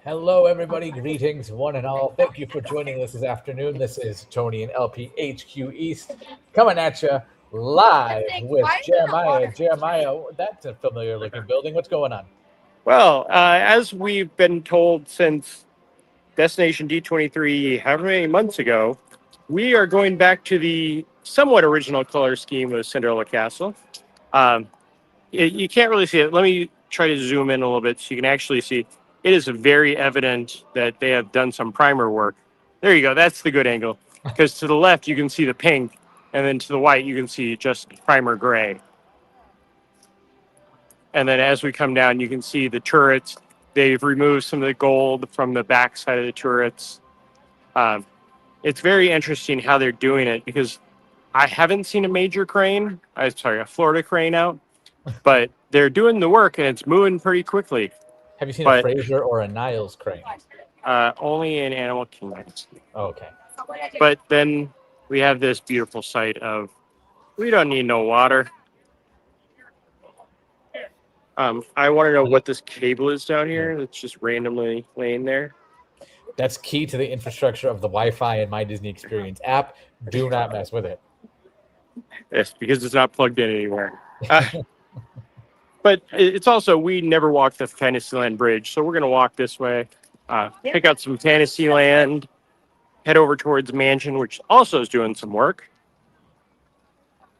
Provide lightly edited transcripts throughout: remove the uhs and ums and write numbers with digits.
Hello, everybody. Greetings, one and all. Thank you for joining us this afternoon. This is Tony and LPHQ East coming at you live with Jeremiah. Jeremiah, that's a familiar looking building. What's going on? Well, as we've been told since Destination D23, however many months ago, we are going back to the somewhat original color scheme of Cinderella Castle. Um, you can't really see it. Let me try to zoom in a little bit so you can actually see. It is very evident that they have done some primer work. There you go. That's the good angle. Because to the left, you can see the pink, and then to the right, you can see just primer gray. And then as we come down, you can see the turrets. They've removed some of the gold from the back side of the turrets. Um, it's very interesting how they're doing it because I haven't seen a major crane. A Florida crane out, but they're doing the work and it's moving pretty quickly. Have you seen a Fraser or a Niles crane? Only in Animal Kingdom. Oh, okay. But then we have this beautiful sight of we don't need no water. I want to know what this cable is down here that's just randomly laying there. That's key to the infrastructure of the Wi-Fi and My Disney Experience app. Do not mess with it. Yes, because it's not plugged in anywhere. But it's also, we never walked the Fantasyland Bridge, so we're going to walk this way, pick out some Fantasyland, head over towards Mansion, which also is doing some work.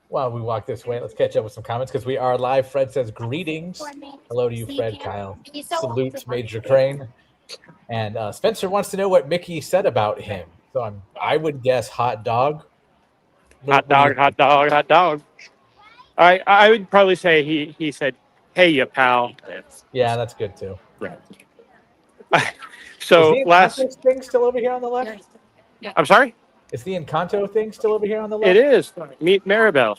While we walk this way, let's catch up with some comments because we are live. Fred says, greetings. Hello to you, Fred, Kyle. Salute Major Crane. And Spencer wants to know what Mickey said about him. So I would guess hot dog. Hot dog. I would probably say he said, hey, you pal. Yeah, that's good too. Right. So is the Encanto thing still over here on the left? I'm sorry? Is the Encanto thing still over here on the left? It is. Meet Maribel.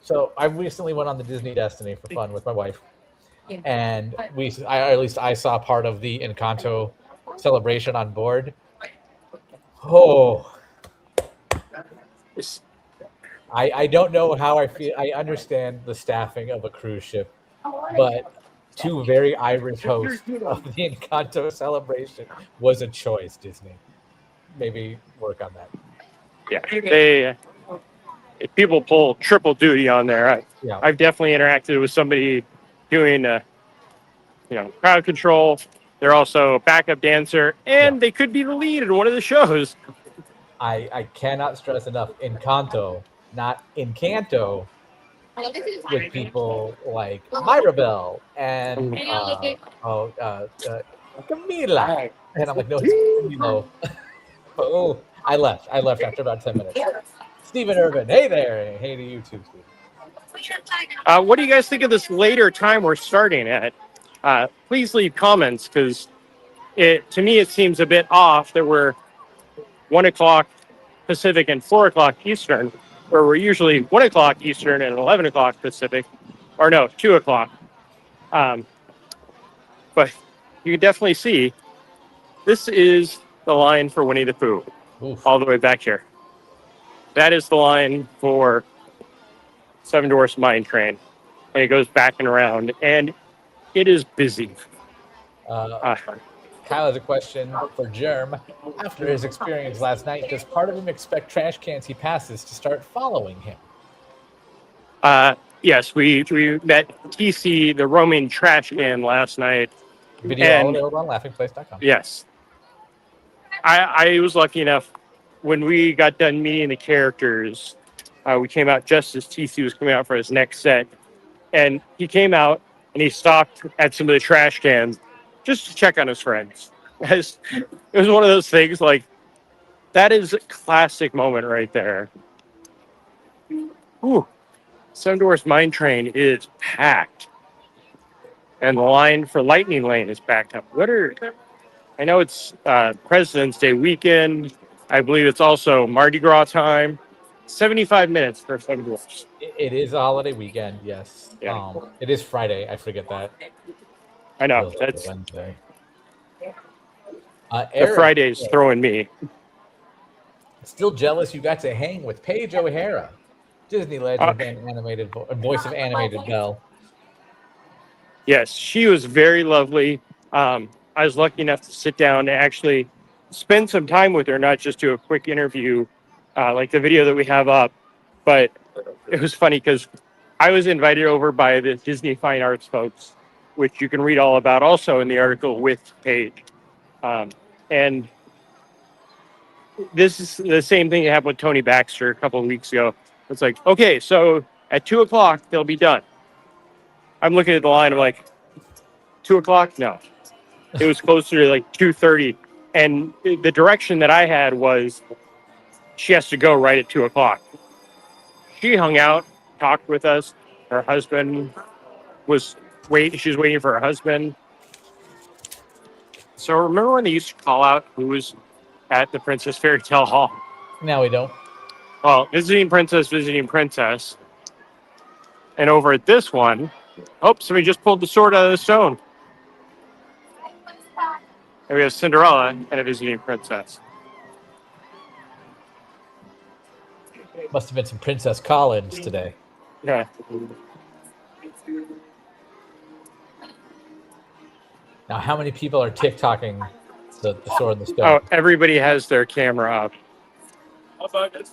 So I recently went on the Disney Destiny for fun with my wife. And I saw part of the Encanto celebration on board. Oh, I don't know how I feel. I understand the staffing of a cruise ship, but two very Irish hosts of the Encanto celebration was a choice, Disney. Maybe work on that. Yeah, if people pull triple duty on there, I've definitely interacted with somebody doing, crowd control. They're also a backup dancer, and they could be the lead in one of the shows. I cannot stress enough, Encanto, not Encanto, with people like Mirabelle and Camila. And I'm like, no, it's Camilo. Oh, I left after about 10 minutes. Stephen Irvin, hey there. Hey to you too, Stephen. What do you guys think of this later time we're starting at? Please leave comments because to me it seems a bit off that we're 1 o'clock Pacific and 4 o'clock Eastern, where we're usually 1 o'clock Eastern and 11 o'clock Pacific, or no, 2 o'clock. But you can definitely see this is the line for Winnie the Pooh. Oof. All the way back here. That is the line for Seven Dwarfs Mine Train. And it goes back and around, and it is busy. Kyle has a question for Germ. After his experience last night, does part of him expect trash cans he passes to start following him? Yes, we met TC, the roaming trash can, last night. Video all available on laughingplace.com. Yes. I was lucky enough when we got done meeting the characters. We came out just as TC was coming out for his next set, and he came out and he stopped at some of the trash cans just to check on his friends. It was one of those things like that is a classic moment right there. Ooh, Seven Dwarfs Mine Train is packed, and the line for Lightning Lane is backed up. I know it's President's Day weekend. I believe it's also Mardi Gras time. 75 minutes for Seven Dwarfs. It is a holiday weekend, yes. Yeah. It is Friday. I forget that. I know. That's Wednesday. The Friday's throwing me. Still jealous you got to hang with Paige O'Hara, Disney legend and animated voice of animated Belle. Yes, she was very lovely. I was lucky enough to sit down and actually spend some time with her, not just do a quick interview like the video that we have up. But it was funny because I was invited over by the Disney Fine Arts folks, which you can read all about also in the article with page. And this is the same thing that happened with Tony Baxter a couple of weeks ago. It's like, okay, so at 2:00 they'll be done. I'm looking at the line. I'm like, 2:00? No, it was closer to like 2:30. And the direction that I had was she has to go right at 2:00. She hung out, talked with us. Her husband was waiting. She was waiting for her husband. So remember when they used to call out who was at the Princess Fairy Tale Hall? Now we don't. Well, visiting princess, visiting princess. And over at this one, oh, somebody just pulled the sword out of the stone. And we have Cinderella and a visiting princess. Must have been some Princess Collins today. Yeah. Now, how many people are TikToking the sword in the stone? Oh, everybody has their camera up. As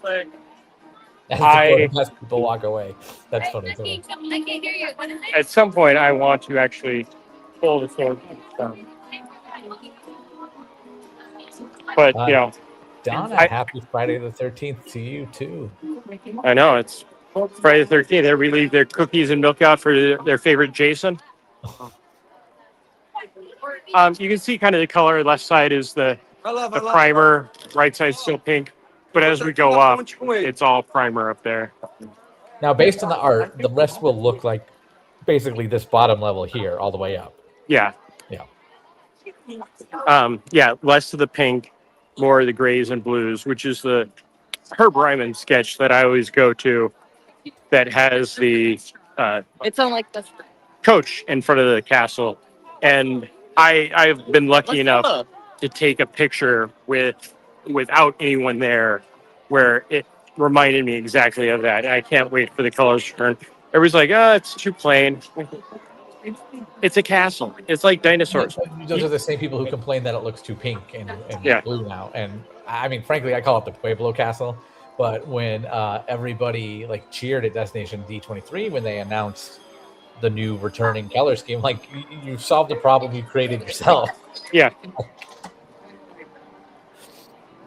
the people walk away. That's funny. At some point, I want to actually pull the sword down. But, you know. Donna, happy Friday the 13th to you, too. I know. It's Friday the 13th. Everybody leave their cookies and milk out for their favorite Jason. You can see kind of the color. Left side is the primer. Right side is still pink. But as we go up, it's all primer up there. Now, based on the art, the rest will look like basically this bottom level here, all the way up. Yeah. Yeah. Yeah, less of the pink, more of the grays and blues, which is the Herb Ryman sketch that I always go to that has the It's on like the coach in front of the castle. And I've been lucky enough to take a picture without anyone there where it reminded me exactly of that. I can't wait for the colors to turn. Everybody's like, oh, it's too plain. It's a castle. It's like dinosaurs. Those are the same people who complain that it looks too pink and Yeah. blue now. And I mean, frankly, I call it the Pueblo Castle. But when everybody like cheered at Destination D23 when they announced the new returning color scheme, like you solved the problem you created yourself. Yeah.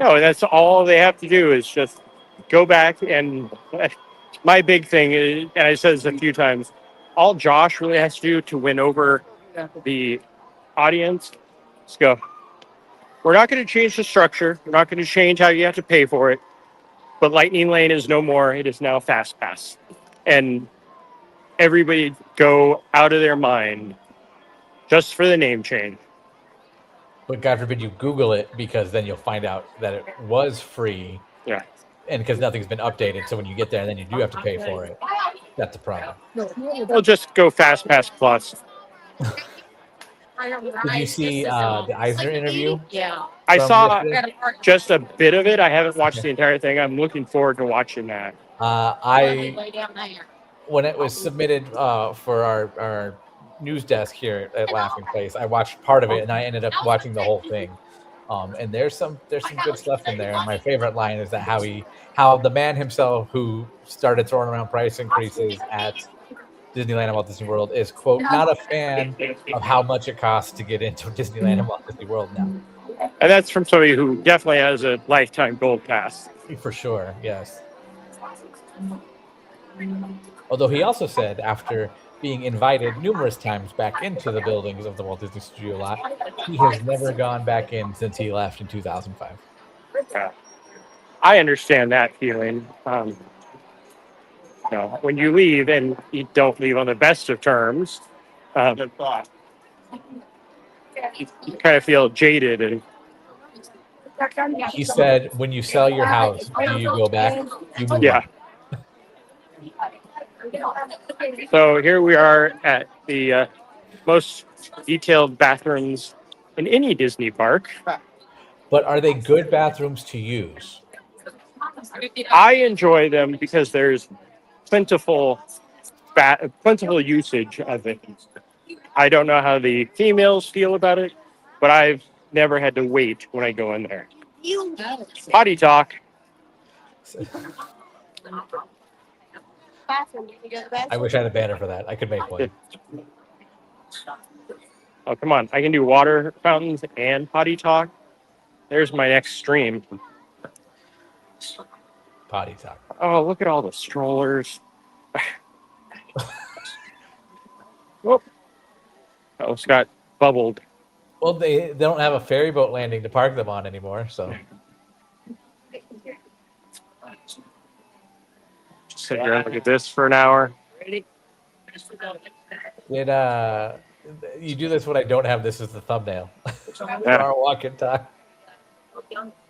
No, that's all they have to do is just go back. And my big thing is, and I said this a few times, all Josh really has to do to win over the audience is go, we're not going to change the structure. We're not going to change how you have to pay for it. But Lightning Lane is no more. It is now Fast Pass. And everybody go out of their mind just for the name change. But God forbid you Google it, because then you'll find out that it was free. Yeah. And because nothing's been updated. So when you get there, then you do have to pay for it. That's a problem. We'll just go Fast Pass Plus. Did you see the Eisner interview? Yeah. I saw yesterday? just a bit of it. I haven't watched the entire thing. I'm looking forward to watching that. When it was submitted for our news desk here at Laughing Place, I watched part of it and I ended up watching the whole thing. And there's some good stuff in there. And my favorite line is that how the man himself who started throwing around price increases at Disneyland and Walt Disney World is, quote, not a fan of how much it costs to get into Disneyland and Walt Disney World now. And that's from somebody who definitely has a lifetime gold pass. For sure, yes. Although he also said after being invited numerous times back into the buildings of the Walt Disney Studio lot, he has never gone back in since he left in 2005. I understand that feeling. When you leave and you don't leave on the best of terms, you kind of feel jaded. And he said, when you sell your house, do you go back? You move yeah. So here we are at the most detailed bathrooms in any Disney park. But are they good bathrooms to use? I enjoy them because there's plentiful usage of it. I don't know how the females feel about it, but I've never had to wait when I go in there. Potty talk. I wish I had a banner for that. I could make one. Oh, come on. I can do water fountains and potty talk. There's my next stream. Potty talk. Oh, look at all the strollers. Whoop. Oh, it's got bubbled. Well, they don't have a ferry boat landing to park them on anymore, so. Just sit here and look at this for an hour. Did you do this when I don't have this as the thumbnail? For our walk and talk.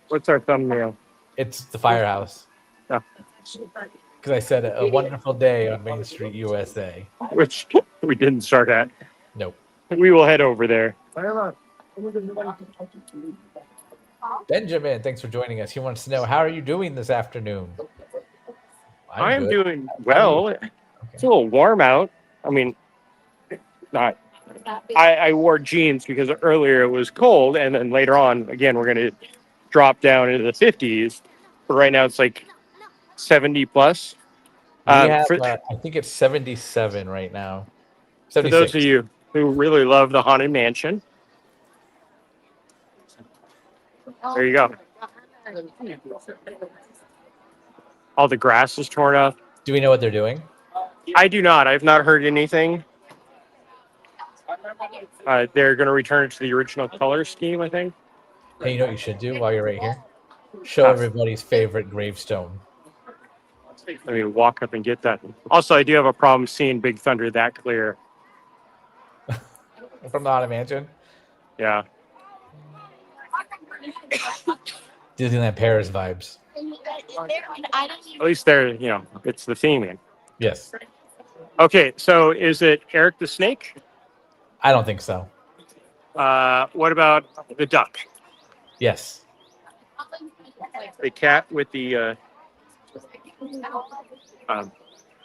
What's our thumbnail? It's the firehouse. Oh. Because I said a wonderful day on Main Street, USA. Which we didn't start at. Nope. We will head over there. Benjamin, thanks for joining us. He wants to know, how are you doing this afternoon? I am good. doing well. Okay. It's a little warm out. I mean, not. I wore jeans because earlier it was cold, and then later on, again, we're going to drop down into the 50s. But right now it's like 70 plus. I think it's 77 right now. For those of you who really love the Haunted Mansion, there you go. All the grass is torn up. Do we know what they're doing? I do not. I've not heard anything. They're going to return it to the original color scheme, I think. Hey, you know what you should do while you're right here? Show everybody's favorite gravestone. Let me walk up and get that. Also, I do have a problem seeing Big Thunder that clear. From the Haunted Mansion? Yeah. Disneyland Paris vibes. At least there, it's the theming. Yes. Okay, so is it Eric the Snake? I don't think so. What about the duck? Yes. The cat with the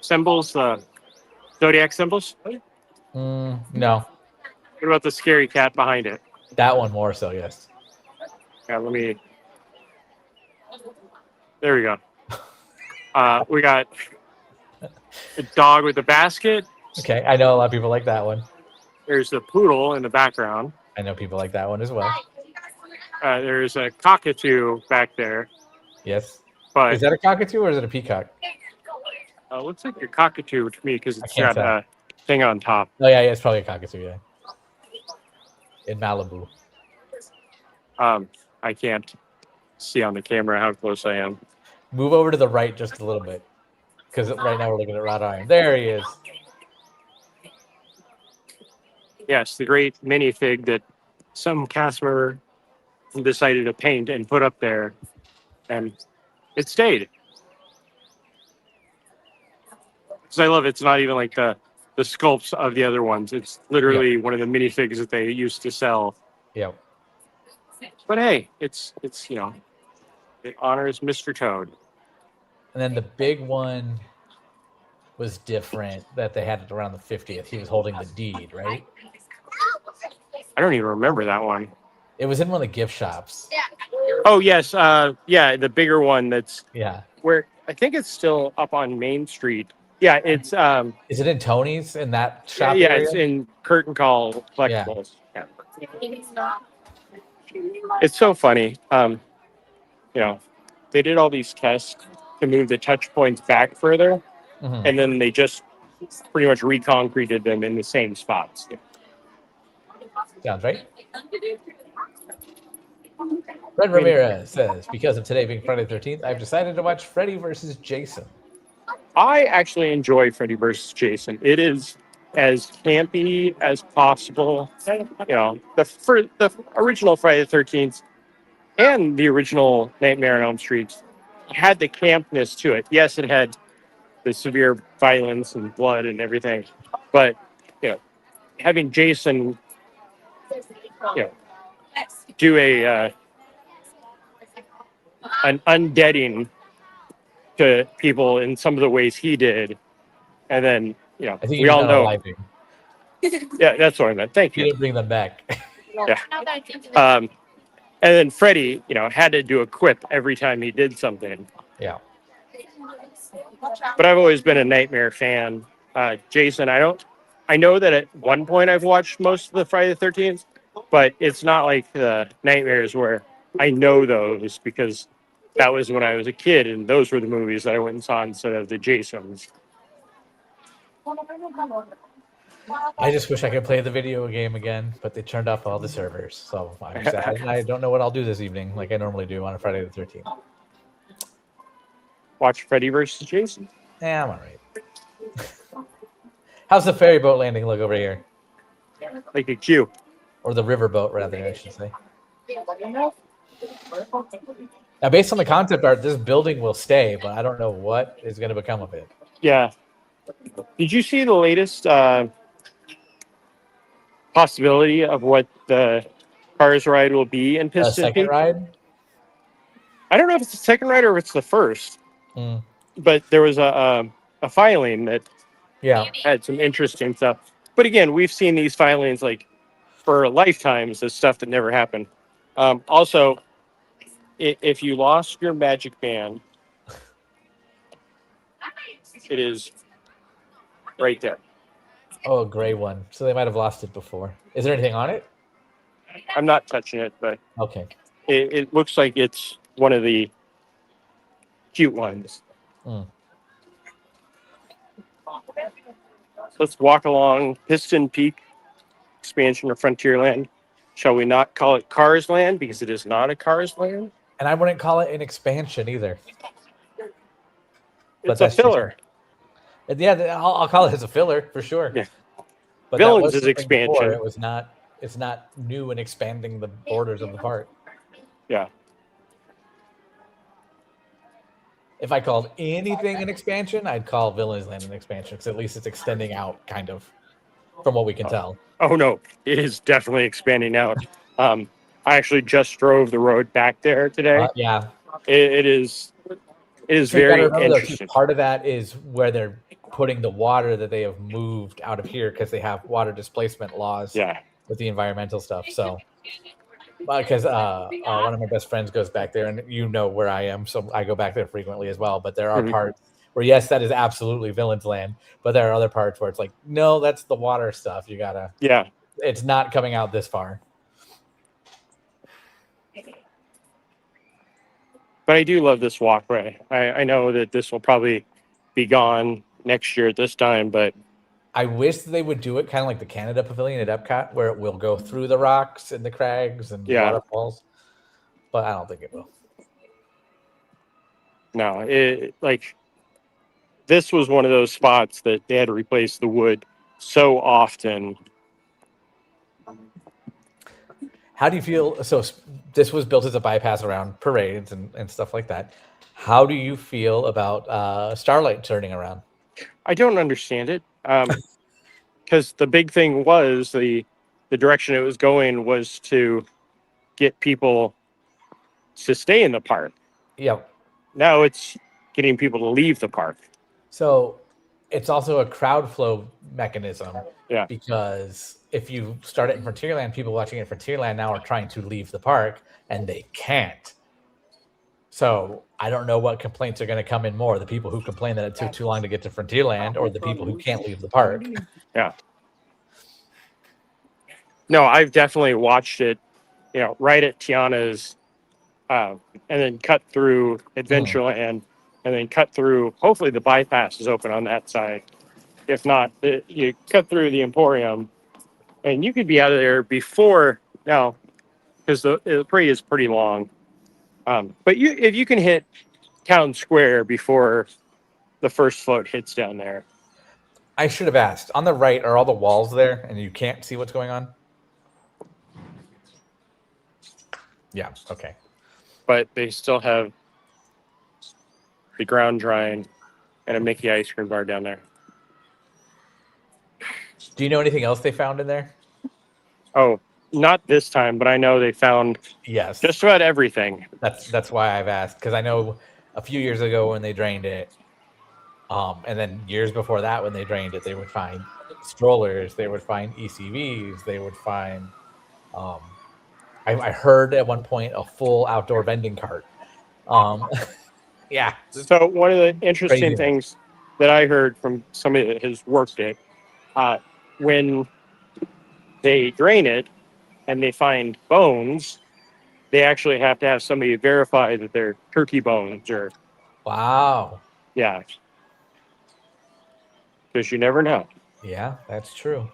symbols, zodiac symbols? No. What about the scary cat behind it? That one more so, yes. Yeah, there we go. We got a dog with a basket. Okay, I know a lot of people like that one. There's the poodle in the background. I know people like that one as well. There's a cockatoo back there. Yes. But is that a cockatoo or is it a peacock? Looks like a cockatoo to me because it's can't got a thing on top. Oh, yeah, it's probably a cockatoo, yeah. In Malibu. I can't see on the camera how close I am. Move over to the right just a little bit. Because right now we're looking at wrought iron. There he is. Yes, the great minifig that some cast member decided to paint and put up there. And it stayed. Because I love it's not even like the sculpts of the other ones. It's literally one of the minifigs that they used to sell. Yeah. But hey, it's it honors Mr. Toad. And then the big one was different that they had it around the 50th. He was holding the deed, right? I don't even remember that one. It was in one of the gift shops. Oh, yes. Yeah, the bigger one that's where I think it's still up on Main Street. Yeah, it's is it in Tony's in that shop? Yeah, area? it's in Curtain Call Collectibles. Yeah. It's so funny. They did all these tests to move the touch points back further, and then they just pretty much reconcreted them in the same spots. Sounds right. Fred Ramirez says, because of today being Friday the 13th, I've decided to watch Freddy versus Jason. I actually enjoy Freddy versus Jason. It is as campy as possible. The original Friday the 13th and the original Nightmare on Elm Street had the campness to it. Yes, it had the severe violence and blood and everything, but having Jason, do an undeading to people in some of the ways he did, and then I think we all know. Yeah, that's what I meant. Thank You you. didn't bring them back. Yeah. And then Freddie, had to do a quip every time he did something. Yeah. But I've always been a Nightmare fan. Jason, I know that at one point I've watched most of the Friday the 13th, but it's not like the Nightmares where I know those because that was when I was a kid and those were the movies that I went and saw instead of the Jasons. I just wish I could play the video game again, but they turned off all the servers. So I'm sad. I don't know what I'll do this evening like I normally do on a Friday the 13th. Watch Freddy versus Jason. Yeah, I'm all right. How's the ferry boat landing look over here? Like a queue. Or the river boat, rather, I should say. Now, based on the concept art, this building will stay, but I don't know what is going to become of it. Yeah. Did you see the latest possibility of what the Cars ride will be in A Piston second Peak? ride? I don't know if it's the second ride or if it's the first, but there was a filing that had some interesting stuff. But again, we've seen these filings like for lifetimes as stuff that never happened. Also, if you lost your magic band, it is right there. Oh, a gray one. So they might have lost it before. Is there anything on it? I'm not touching it, but Okay. it looks like it's one of the cute ones. Let's walk along Piston Peak expansion of Frontierland. Shall we not call it Cars Land because it is not a Cars Land? And I wouldn't call it an expansion either. It's a filler. Yeah, I'll call it as a filler for sure. Yeah. But Villains that was is expansion. Before. It was not. It's not new and expanding the borders of the park. Yeah. If I called anything an expansion, I'd call Villains Land an expansion because at least it's extending out, kind of, from what we can tell. Oh no, it is definitely expanding out. I actually just drove the road back there today. Yeah, it is. It is so very interesting. Part of that is where they're putting the water that they have moved out of here because they have water displacement laws. Yeah. With the environmental stuff, so because one of my best friends goes back there, and you know where I am, so I go back there frequently as well. But there are parts where yes, that is absolutely Villains Land, but there are other parts where it's like, no, that's the water stuff. You gotta, it's not coming out this far. But I do love this walkway. I know that this will probably be gone next year at this time, but I wish they would do it kind of like the Canada Pavilion at Epcot, where it will go through the rocks and the crags and waterfalls. But I don't think it will. No, this was one of those spots that they had to replace the wood so often. How do you feel? So this was built as a bypass around parades and stuff like that. How do you feel about Starlight turning around? I don't understand it. Because the big thing was the direction it was going was to get people to stay in the park. Yeah. Now it's getting people to leave the park. So it's also a crowd flow mechanism. Yeah. Because if you start it in Frontierland, people watching it in Frontierland now are trying to leave the park and they can't. So I don't know what complaints are going to come in more. The people who complain that it took too long to get to Frontierland or the people who can't leave the park. Yeah. No, I've definitely watched it, right at Tiana's and then cut through Adventureland and then cut through, hopefully the bypass is open on that side. If not, you cut through the Emporium and you could be out of there before now because the parade is pretty long. But if you can hit Town Square before the first float hits down there. I should have asked. On the right, are all the walls there and you can't see what's going on? Yeah, okay. But they still have the ground drying and a Mickey ice cream bar down there. Do you know anything else they found in there? Oh, not this time, but I know they found just about everything. That's why I've asked, because I know a few years ago when they drained it, And then years before that, when they drained it, they would find strollers, they would find ECVs, they would find. Um, I heard at one point a full outdoor vending cart. Yeah, So one of the interesting crazy. things that I heard from somebody that has worked it, when they drain it and they find bones, they actually have to have somebody verify that they're turkey bones or Wow. yeah, because you never know. Yeah, that's true.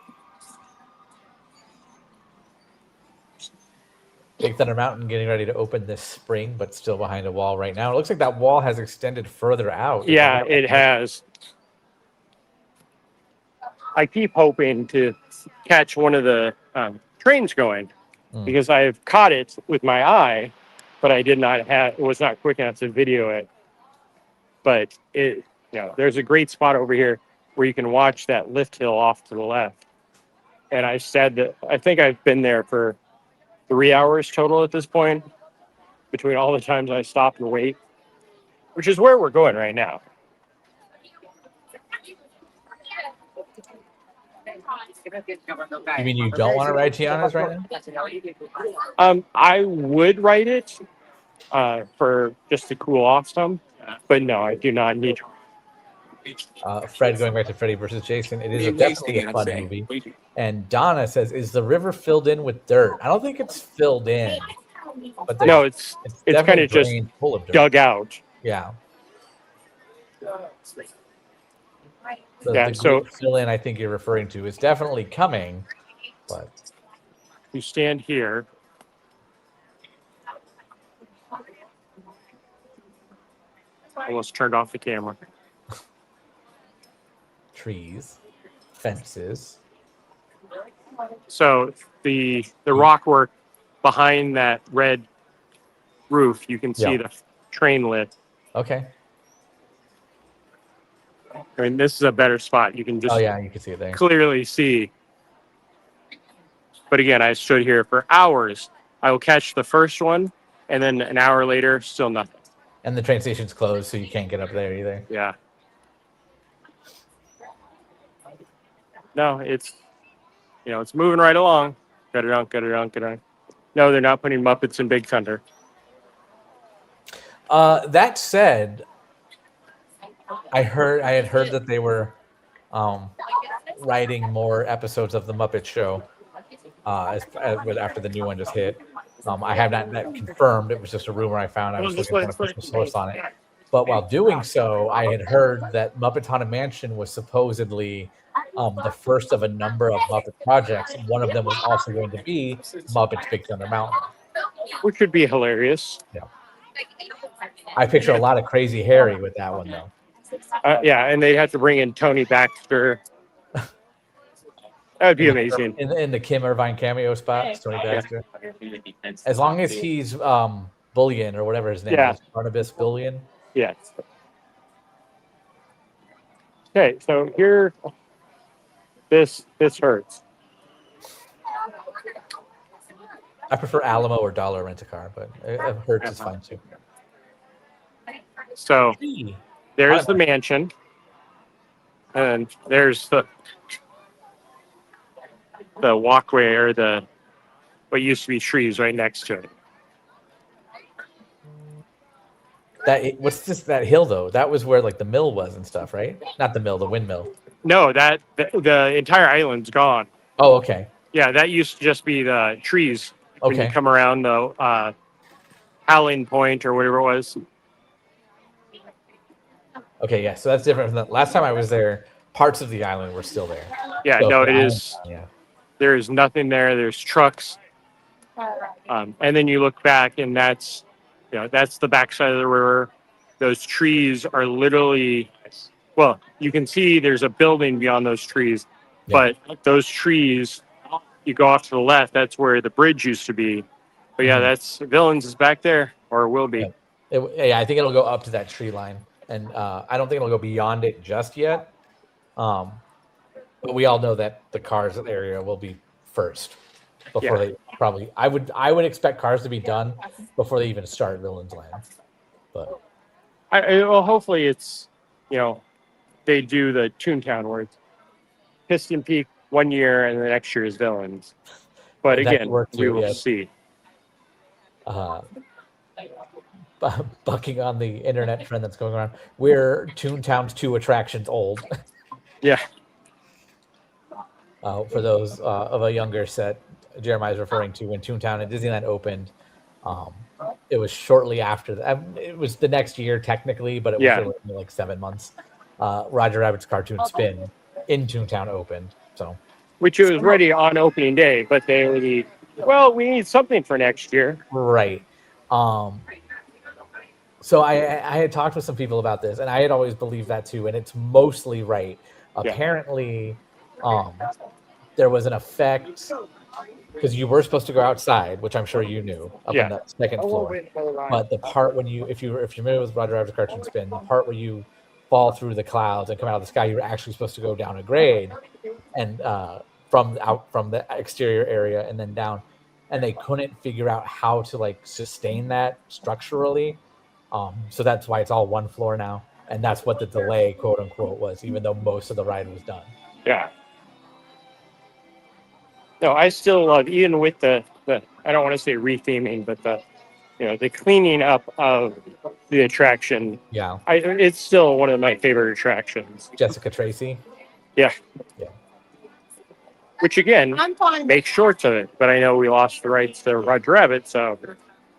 Big Thunder Mountain getting ready to open this spring, but still behind a wall right now. It looks like that wall has extended further out. Yeah, it has. I keep hoping to catch one of the trains going because I have caught it with my eye, but I did not have. It was not quick enough to video it. But there's a great spot over here where you can watch that lift hill off to the left. And I said that I think I've been there for 3 hours total at this point, between all the times I stop and wait, which is where we're going right now. You mean you don't want to ride Tiana's right now? I would ride it for just to cool off some, but no, I do not need. Fred going back to Freddy versus Jason. It is definitely a fun movie. And Donna says, "Is the river filled in with dirt?" I don't think it's filled in, but no, it's kind of just full of dirt. Dug out. Yeah. The so fill in I think you're referring to is definitely coming, but you stand here. Almost turned off the camera. Trees, fences. So the rock work behind that red roof, you can see the train lit. Okay. I mean, this is a better spot. You can just you can see it there. Clearly see. But again, I stood here for hours. I will catch the first one, and then an hour later, still nothing. And the train station's closed, so you can't get up there either. Yeah. No, it's moving right along. Get it on. No, they're not putting Muppets in Big Thunder. That said, I had heard that they were writing more episodes of the Muppet Show after the new one just hit. I have not confirmed. It was just a rumor I found. I was looking for a source on it. But while doing so, I had heard that Muppets Haunted Mansion was supposedly the first of a number of Muppet projects. And one of them was also going to be Muppets Big Thunder Mountain. Which would be hilarious. Yeah. I picture a lot of Crazy Harry with that one, though. Yeah, and they'd have to bring in Tony Baxter. That would be amazing. In the Kim Irvine cameo spot, Tony Baxter. As long as he's Bullion or whatever his name is, Barnabas Bullion. Yes. Okay, so here, this hurts. I prefer Alamo or Dollar Rent-A-Car, but Hertz is fine too. So there's the mansion, and there's the walkway or what used to be trees right next to it. What's that hill though? That was where like the mill was and stuff, right? Not the mill, the windmill. No, the entire island's gone. Oh, okay. Yeah, that used to just be the trees. When you come around the Howling Point or whatever it was. Okay, yeah. So that's different from the last time I was there. Parts of the island were still there. Yeah, so it is. Yeah. There is nothing there. There's trucks. And then you look back, and that's the backside of the river. Those trees are literally, well, you can see there's a building beyond those trees, but those trees, you go off to the left, that's where the bridge used to be. But yeah, that's Villains is back there, or will be. I think it'll go up to that tree line, and I don't think it'll go beyond it just yet. But we all know that the Cars area will be first before they probably. I would expect Cars to be done before they even start Villains Land. But well, hopefully it's they do the Toontown where it's Piston Peak 1 year and the next year is Villains. But And that could again, work we too, will yes. see. Bucking on the internet trend that's going around. We're Toontown's 2 attractions old. Yeah. For those of a younger set, Jeremiah's referring to when Toontown and Disneyland opened. It was shortly after that. It was the next year technically, but it was really like 7 months. Roger Rabbit's Cartoon Spin in Toontown opened. So, which it was ready on opening day, but they already, well, we need something for next year. Right. So I had talked with some people about this, and I had always believed that too, and it's mostly right. Apparently, there was an effect because you were supposed to go outside, which I'm sure you knew, up on the second floor. But the part when if you're familiar with Roger Rabbit's Cartoon Spin, the part where you fall through the clouds and come out of the sky, you're actually supposed to go down a grade, and from the exterior area and then down, and they couldn't figure out how to like sustain that structurally. So that's why it's all one floor now, and that's what the delay, quote unquote, was, even though most of the ride was done. Yeah. No, I still love, even with the I don't want to say retheming, but the cleaning up of the attraction. Yeah. It's still one of my favorite attractions. Jessica Tracy. Yeah. Yeah. Which again makes shorts of it, but I know we lost the rights to Roger Rabbit, so.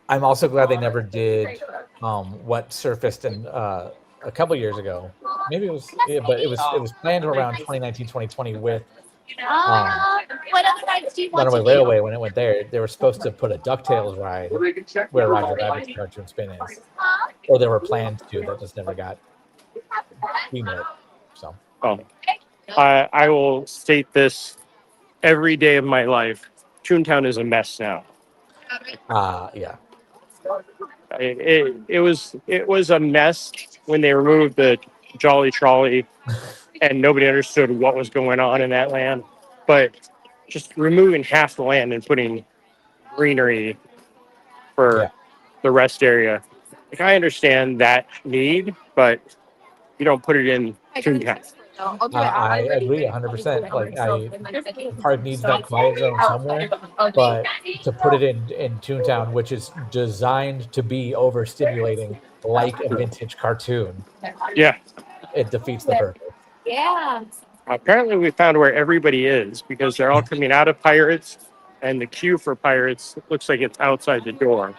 I'm also glad they never did what surfaced in a couple years ago. Maybe it was, but it was planned around 2019, 2020 with what other rides do you want Runaway to do? Railway. When it went there, they were supposed to put a DuckTales ride where Roger Rabbit's Cartoon Spin is, or there were plans to. That just never got greenlit. So, I will state this every day of my life: Toontown is a mess now. Yeah. It was a mess when they removed the Jolly Trolley and nobody understood what was going on in that land. But just removing half the land and putting greenery for the rest area. Like, I understand that need, but you don't put it in Toontown. I agree 100%. Like, the park needs that quiet zone somewhere, but to put it in Toontown, which is designed to be overstimulating like a vintage cartoon, it defeats the purpose. Yeah. Apparently, we found where everybody is because they're all coming out of Pirates, and the queue for Pirates looks like it's outside the door.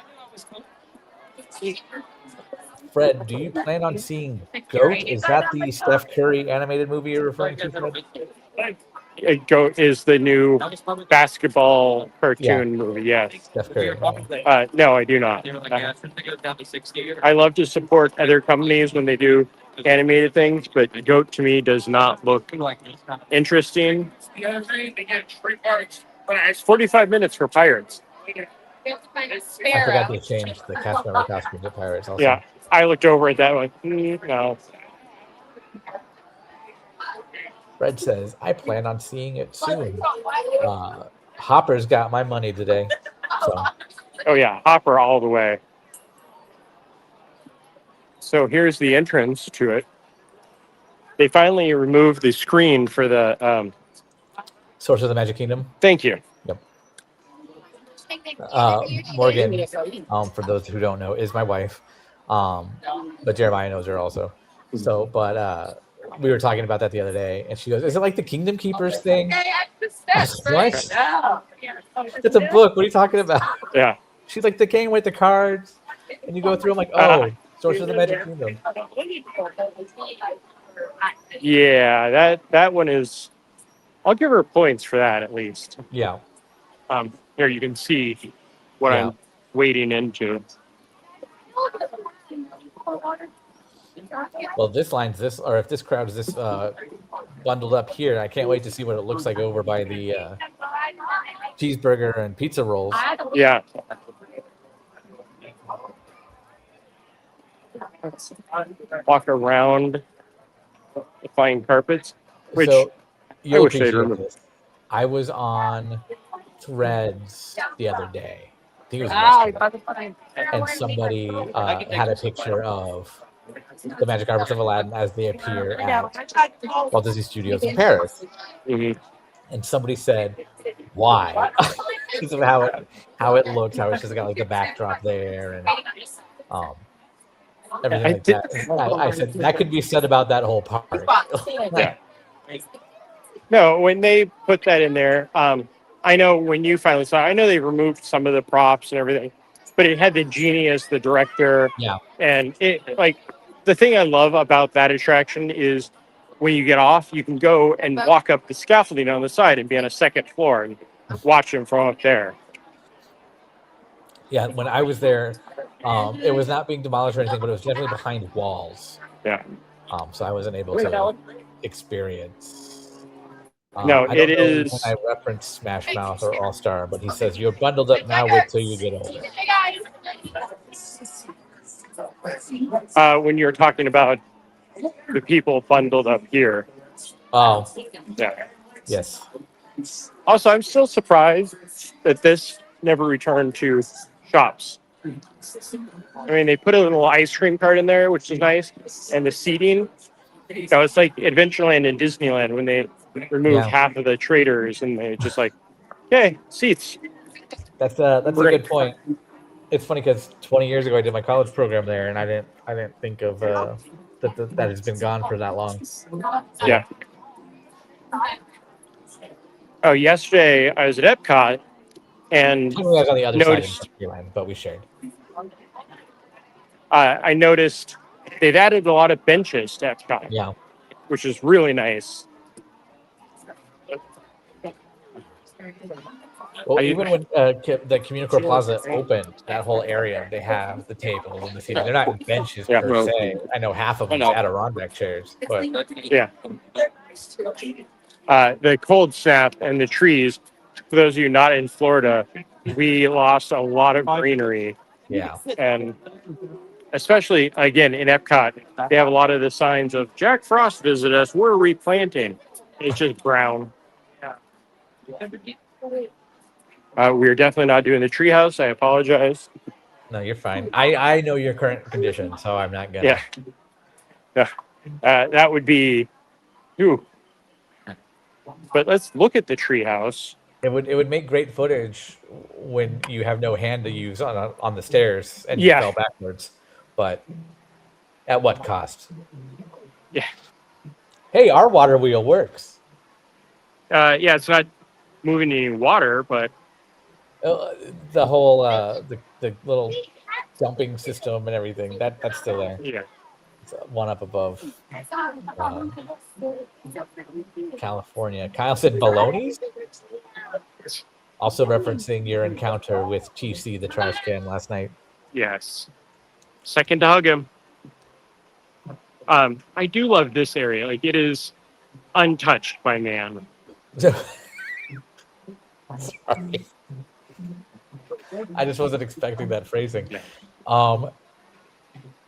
Fred, do you plan on seeing GOAT? Is that the Steph Curry animated movie you're referring to, Fred? GOAT is the new basketball cartoon movie, yes. Steph Curry. No, I do not. I love to support other companies when they do animated things, but GOAT to me does not look interesting. It's 45 minutes for Pirates. I forgot they changed the cast member costumes at Pirates also. Yeah, I looked over at that one. No. Fred says, I plan on seeing it soon. Hopper's got my money today. So. Oh, yeah, Hopper all the way. So here's the entrance to it. They finally removed the screen for the... Source of the Magic Kingdom? Thank you. Yep. Morgan, for those who don't know, is my wife. But Jeremiah knows her also. So, but we were talking about that the other day, and she goes, "Is it like the Kingdom Keepers thing?" What? It's a book. What are you talking about? Yeah. She's like, the game with the cards, and you go through. I'm like, oh, Source of the Magic Kingdom. Yeah, that one is. I'll give her points for that at least. Yeah. Here you can see what I'm wading into. Well, if this crowd is this bundled up here, I can't wait to see what it looks like over by the cheeseburger and pizza rolls. Yeah. Walk around the fine carpets, which so I wish they'd remove. I was on Threads the other day. I think it was yesterday, and somebody had a picture of the Magic Carpets of Aladdin as they appear at Walt Disney Studios in Paris. Mhm. And somebody said, "Why?" Because of how it looks, how it's just got like the backdrop there and um, everything I like did. that. I said that could be said about that whole park. Yeah. No, when they put that in there, I know when you finally saw it, I know they removed some of the props and everything, but it had the genie as the director. Yeah. And it, like, the thing I love about that attraction is when you get off, you can go and walk up the scaffolding on the side and be on a second floor and watch them from up there. Yeah, when I was there, it was not being demolished or anything, but it was definitely behind walls. Yeah. So I wasn't able to experience. No, I it don't know when is. I referenced Smash Mouth or All Star, but he says you're bundled up now. Wait till you get older. When you're talking about the people bundled up here. Oh, Yeah. yes. Also, I'm still surprised that this never returned to shops. I mean, they put a little ice cream cart in there, which is nice, and the seating. That was like Adventureland and Disneyland when they removed Yeah. half of the traders and they just like, okay, seats. That's a Great. good point. It's funny because 20 years ago I did my college program there, and I didn't think of that it's been gone for that long. Yeah. Oh, yesterday I was at Epcot and I was on the other noticed side of Frontierland, but we shared. I noticed they've added a lot of benches to Epcot, Yeah. which is really nice. Well, even when the Communicore Plaza opened, that whole area, they have the tables and the seating. They're not benches Yeah. per se. I know half of them is Adirondack chairs, but Yeah. The cold snap and the trees. For those of you not in Florida, we lost a lot of greenery, yeah. and especially again in Epcot, they have a lot of the signs of Jack Frost visit us. We're replanting. It's just brown. We're definitely not doing the treehouse. I apologize. No, you're fine. I know your current condition, so I'm not gonna. Yeah. That would be. Ooh. But let's look at the treehouse. It would make great footage when you have no hand to use on the stairs and you Yeah. fell backwards. But at what cost? Yeah. Hey, our water wheel works. Yeah, it's not moving any water, but The whole the little dumping system and everything that's still there. yeah. It's one up above California. Kyle said baloney's. Also referencing your encounter with TC, the trash can, last night. Yes. Second to hug him. I do love this area. Like, it is untouched by man. Sorry. I just wasn't expecting that phrasing. Yeah.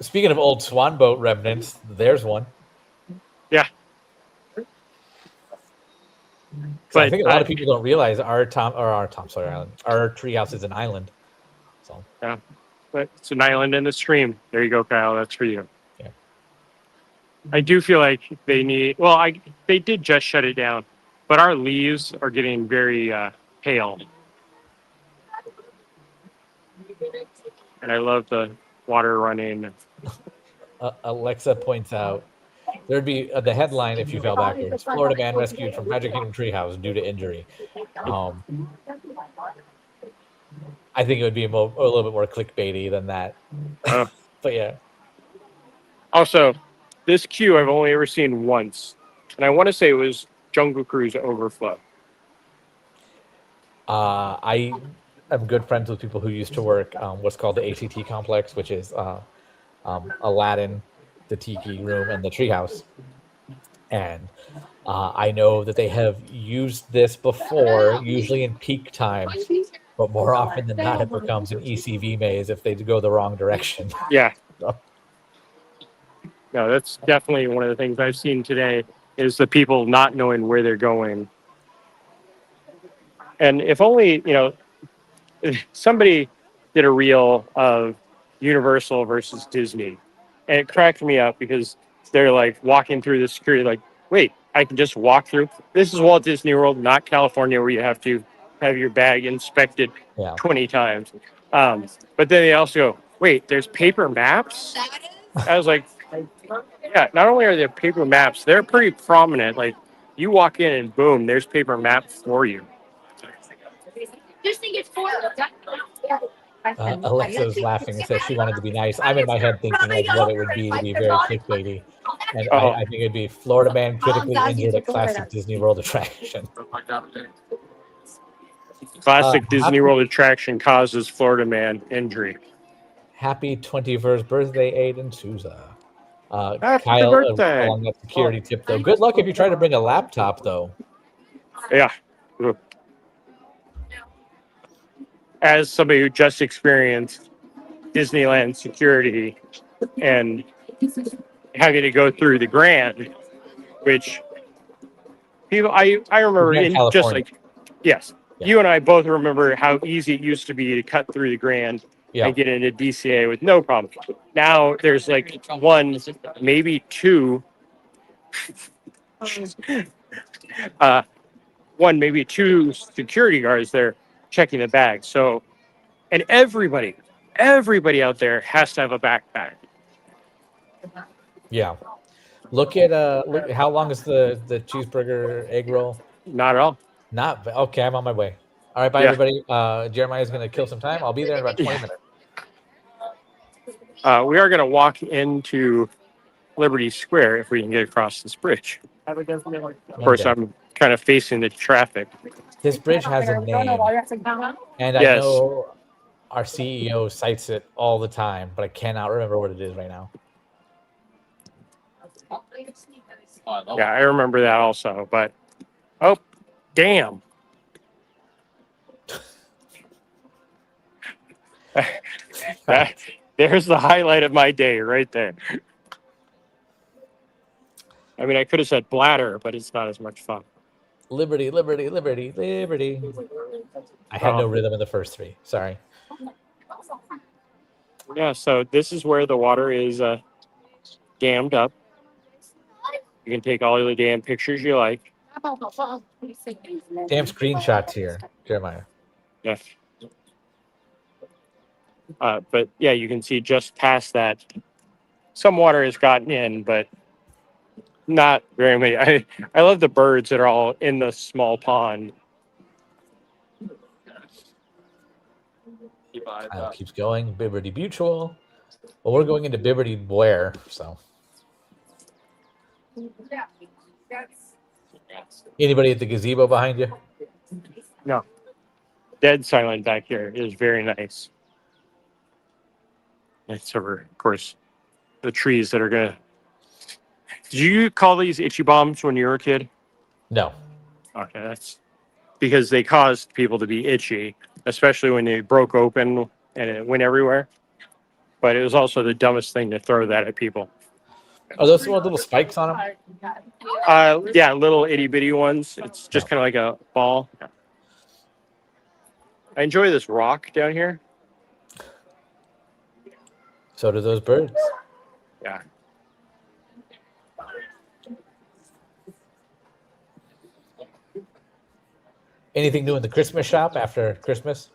Speaking of old swan boat remnants, there's one. Yeah. So I think a lot of people don't realize our Tom Sawyer Island, our treehouse is an island. So yeah, but it's an island in the stream. There you go, Kyle. That's for you. Yeah. I do feel like they need. Well, they did just shut it down, but our leaves are getting very pale, and I love the water running. Alexa points out there'd be the headline if you fell backwards: Florida man rescued from Magic Kingdom treehouse due to injury. I think it would be a little bit more clickbaity than that. But yeah. Also, this queue I've only ever seen once, and I want to say it was Jungle Cruise Overflow. I am good friends with people who used to work what's called the ACT complex, which is Aladdin, the Tiki Room, and the Treehouse. And I know that they have used this before, usually in peak times, but more often than not, it becomes an ECV maze if they go the wrong direction. Yeah. No, that's definitely one of the things I've seen today is the people not knowing where they're going. And if only, if somebody did a reel of Universal versus Disney And it cracked me up because they're like walking through the security, like, wait, I can just walk through. This is Walt Disney World, not California, where you have to have your bag inspected Yeah. 20 times. But then they also go, wait, there's paper maps? I was like, yeah, not only are there paper maps, they're pretty prominent. Like, you walk in and boom, there's paper map for you. Just think it's four. Alexa's laughing and says she wanted to be nice. I'm in my head thinking of what it would be to be very clickbaity. And Oh. I think it'd be Florida man critically injured at classic Disney World attraction. Classic Disney happy- World attraction causes Florida man injury. Happy 21st birthday, Aiden Souza. Happy Kyle, birthday. along that security tip, though. Good luck if you try to bring a laptop, though. Yeah. As somebody who just experienced Disneyland security and having to go through the Grand, which people I remember Grand in California. just like yes, Yeah. you and I both remember how easy it used to be to cut through the Grand Yeah. and get into DCA with no problem. Now there's like one, maybe two security guards there checking the bag. So, and everybody out there has to have a backpack. Yeah. Look at how long is the cheeseburger egg roll? Not at all. Not okay. I'm on my way. All right, bye Yeah. everybody. Jeremiah's gonna kill some time. I'll be there in about 20 minutes. We are going to walk into Liberty Square if we can get across this bridge. Of course, Okay. I'm kind of facing the traffic. This bridge has a name, and I Yes. know our CEO cites it all the time, but I cannot remember what it is right now. Yeah, I remember that also. But oh, damn! There's the highlight of my day right there. I mean, I could have said bladder, but it's not as much fun. Liberty, liberty, liberty, liberty. I had no rhythm in the first three. Sorry. Yeah, so this is where the water is dammed up. You can take all the damn pictures you like. Damn screenshots here, Jeremiah. Yeah. But yeah, you can see just past that, some water has gotten in, but not very many. I love the birds that are all in the small pond. Keeps going. Bibbidi Mutual. Well, we're going into Bibbidi Blair, so. Anybody at the gazebo behind you? No. Dead silent back here. It is very nice. It's over, of course, the trees that are going to. Did you call these itchy bombs when you were a kid? No. Okay, that's because they caused people to be itchy, especially when they broke open and it went everywhere. But it was also the dumbest thing to throw that at people. Are those little spikes on them? Yeah, little itty bitty ones. It's just kind of like a ball. I enjoy this rock down here. So do those birds. Yeah. Anything new in the Christmas shop after Christmas?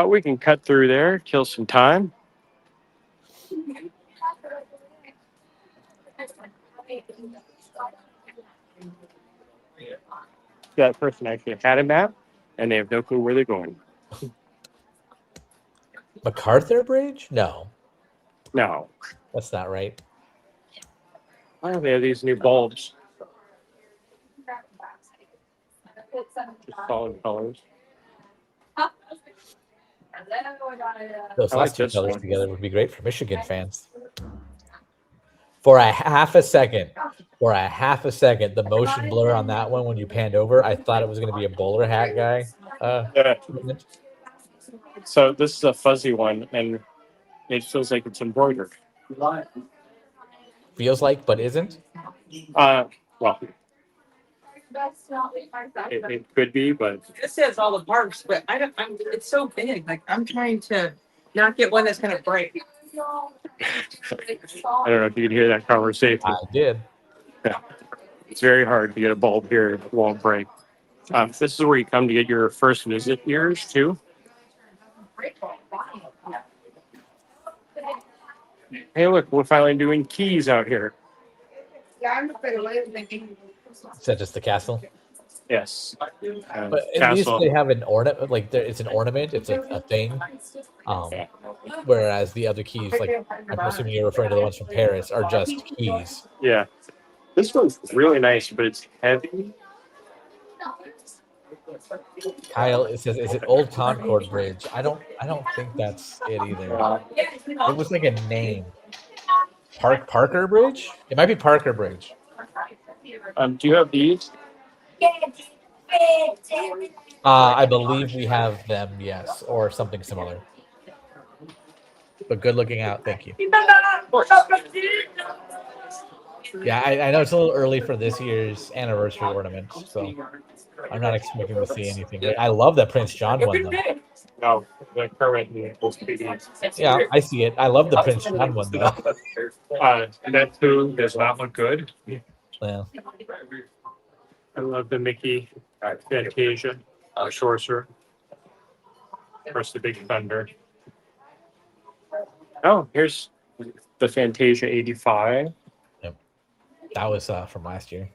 We can cut through there, kill some time. That person actually had a map, and they have no clue where they're going. MacArthur Bridge? No, No. that's not right. Oh, they have these new bulbs. Just solid colors. Those I last like two this colors one. together would be great for Michigan fans. For a half a second, the motion blur on that one when you panned over, I thought it was going to be a bowler hat guy. Yeah. So this is a fuzzy one, and it feels like it's embroidered. Feels like, but isn't. Well, it could be, but This says all the parks, but I don't. It's so big. Like I'm trying to not get one that's gonna break. I don't know if you can hear that conversation. I did. Yeah. It's very hard to get a bulb here. It won't break. This is where you come to get your first visit years, too. Hey, look, we're finally doing keys out here. Is that just the castle? Yes. But at least they have an ornament. Like it's an ornament. It's a thing. Whereas the other keys, like I'm assuming you're referring to the ones from Paris, are just keys. Yeah. This one's really nice, but it's heavy. Kyle, it says, "Is it Old Concord Bridge?" I don't think that's it either. It was like a name. Parker Bridge? It might be Parker Bridge. Do you have these? I believe we have them, yes, or something similar. But good looking out, thank you. Yeah, I know it's a little early for this year's anniversary ornament, so I'm not expecting to see anything. I love that Prince John one, though. No, the current. Yeah, I see it. I love the Prince John one, though. That too does not look good. Yeah. I love the Mickey Fantasia, Sorcerer. Of course, the Big Thunder. Oh, here's the Fantasia 85. Yep. That was from last year.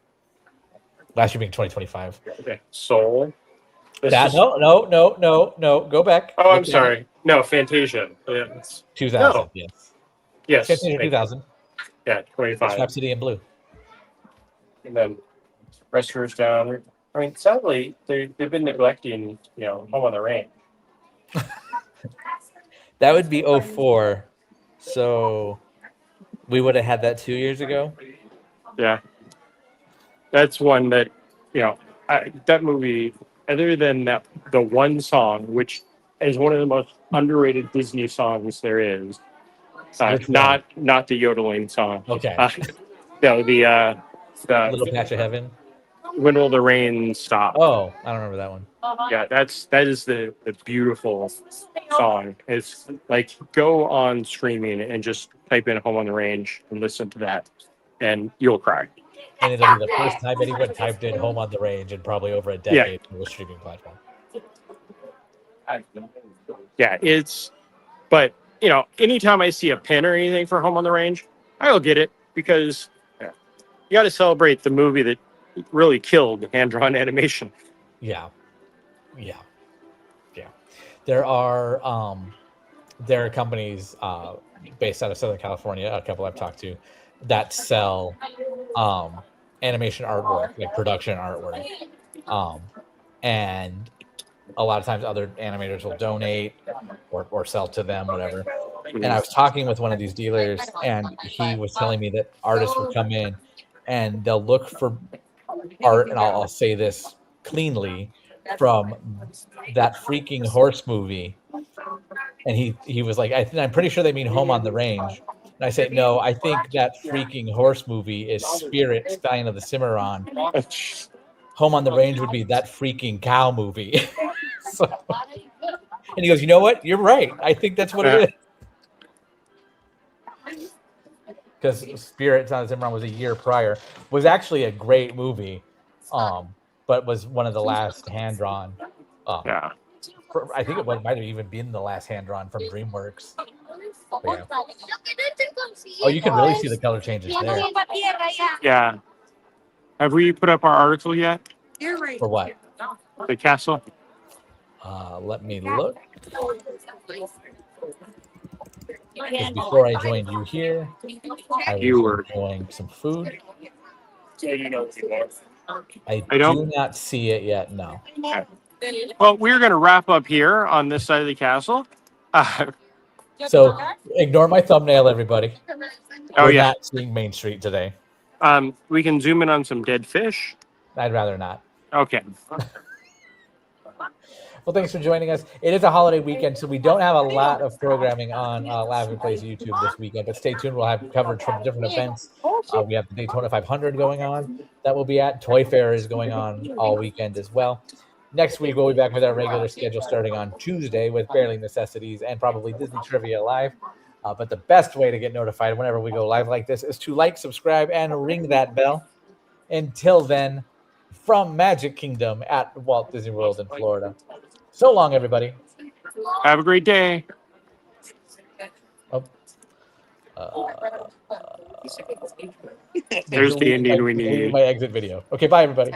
Last year being 2025. Okay. Soul. No. Go back. Oh, I'm sorry. No, Fantasia. Yeah. 2000. No. Yes. Yes. Fantasia 2000. Yeah, 25. Rhapsody in Blue. And then Rescuers down. I mean, sadly, they've been neglecting, Home on the Range. That would be 04. So we would have had that 2 years ago. Yeah. That's one that, that movie, other than the one song, which is one of the most underrated Disney songs there is, not the yodeling song. Okay. No, the Little Patch of Heaven. When Will the Rain Stop? Oh, I don't remember that one. Yeah, that is the beautiful song. It's like go on streaming and just type in Home on the Range and listen to that, and you'll cry. And it'll be the first time anyone typed in Home on the Range in probably over a decade on the streaming platform. Yeah, but anytime I see a pin or anything for Home on the Range, I'll get it because you got to celebrate the movie that really killed hand-drawn animation. Yeah. There are companies based out of Southern California, a couple I've talked to, that sell animation artwork, like production artwork. And a lot of times other animators will donate or sell to them, whatever. And I was talking with one of these dealers, and he was telling me that artists will come in and they'll look for art, and I'll say this cleanly, from that freaking horse movie. And he was like, I'm pretty sure they mean Home on the Range. And I said, no, I think that freaking horse movie is Spirit, Stein of the Cimarron. Home on the Range would be that freaking cow movie. And he goes, you know what? You're right. I think that's what it is. Because Spirit, Stein of the Cimarron was a year prior. Was actually a great movie, but was one of the last hand-drawn. I think it might have even been the last hand-drawn from DreamWorks. Yeah. Oh, you can really see the color changes there. Yeah. Have we put up our article yet? For what? The castle? Let me look. Because before I joined you here, I was enjoying some food. I do not see it yet, no. Well, we're going to wrap up here on this side of the castle. So ignore my thumbnail, everybody. We're not seeing Main Street today. We can zoom in on some dead fish. I'd rather not. Okay. Well, thanks for joining us. It is a holiday weekend, so we don't have a lot of programming on Laughing Place YouTube this weekend, but stay tuned. We'll have coverage from different events. We have the Daytona 500 going on that we'll be at. Toy Fair is going on all weekend as well. Next week, we'll be back with our regular schedule starting on Tuesday with Barely Necessities and probably Disney Trivia Live. But the best way to get notified whenever we go live like this is to like, subscribe, and ring that bell. Until then, from Magic Kingdom at Walt Disney World in Florida. So long, everybody. Have a great day. Oh. There's the ending we need. My exit video. Okay, bye, everybody.